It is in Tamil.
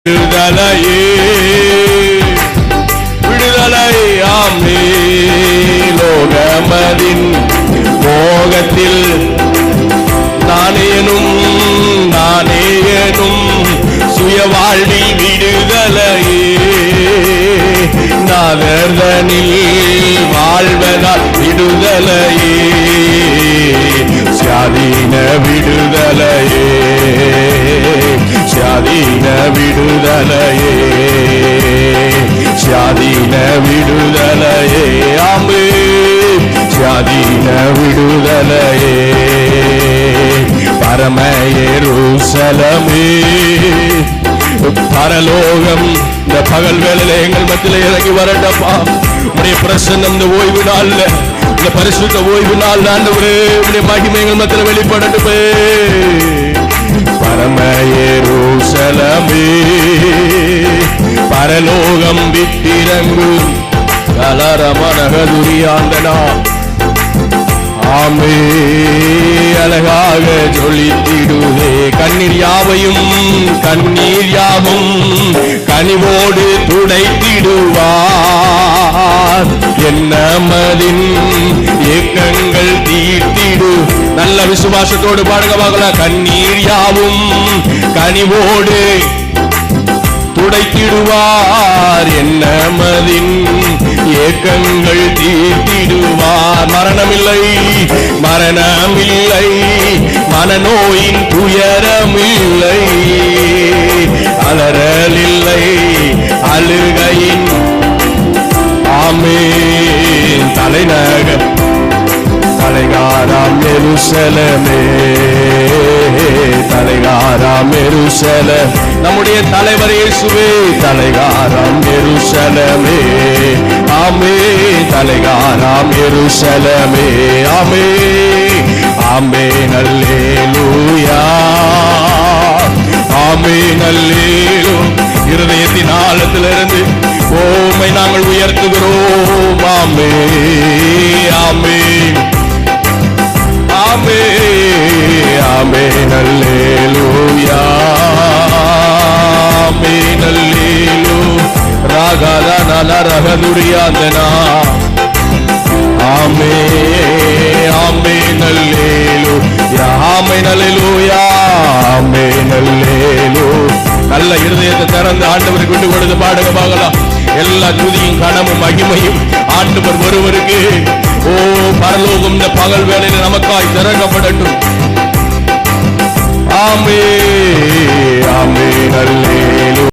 விடுதலையே விடுதலை ஆமே லோகமதின் மோகத்தில் நானேனும் சுய வாழ்வில் விடுதலையே நாதர்தனில் வாழ்வதால் விடுதலையே சுயாதீன விடுதலையே சுயாதீன விடுதலையே சுயாதீன விடுதலையே ஆமே சுயாதீன விடுதலையே பரம எருசலேமே பரலோகம் இந்த பகல் வேளையில எங்கள் மத்தியில இறங்கி வரட்டப்பா. உடைய பிரசன்னம் இந்த ஓய்வு நாள்ல இந்த பரிசுத்த ஓய்வு நாள் ஆண்டவரே உடைய மகிமை எங்கள் மத்தியில வெளிப்படட்டுமே. பரம எருசலேமே பரலோகம் விட்டிறங்கும் கலரமனகதுரியாண்டனா ஆமே அழகாக ஜொலித்திடுவே கண்ணீர் யாவும் கனிவோடு துடைத்திடுவார் என்னமதின் ஏக்கங்கள் தீர்த்திடு. நல்ல விசுவாசத்தோடு பாடுங்க பார்க்கலாம். கண்ணீர் யாவும் கனிவோடு துடைத்திடுவார் என்னமதின் ஏக்கங்கள் தீர்த்திடுவார். மரணமில்லை மனநோயின் துயரமில்லை அலறலில்லை அழுகையின் ஆமென் தலைநகர் தலைகாராம் எருசலேமே தலைகாராம் எருசலேம் நம்முடைய தலைவர் இயேசுவே தலைகாராம் எருசலேமே ஆமே தலைகாராம் எருசலேமே ஆமே ஆமென் அல்லேலூயா ஆமென் அல்லேலூயா. இருதயத்தின் ஆழத்திலிருந்து உம்மை நாங்கள் உயர்த்துகிறோம். ஆமே ஆமே ஆமே ஆமென் அல்லேலூயா ஆமென் அல்லேலூயா ராகதனல ரகதுரியாந்தனா ஆமே ஆமென் அல்லேலூயா ஆமென் அல்லேலூயா ஆமென் அல்லேலூயா. நல்ல இருதயத்தை திறந்து ஆண்டவருக்கு விட்டு கொடுத்து பாடுங்க பார்க்கலாம். எல்லா துதியும் கனமும் மகிமையும் ஆண்டவர் ஒருவருக்கு. ஓ பரலோகம் இந்த பகல் வேளையில் நமக்காய் திறக்கப்படட்டும். ஆமே ஆமென் அல்லேலூயா.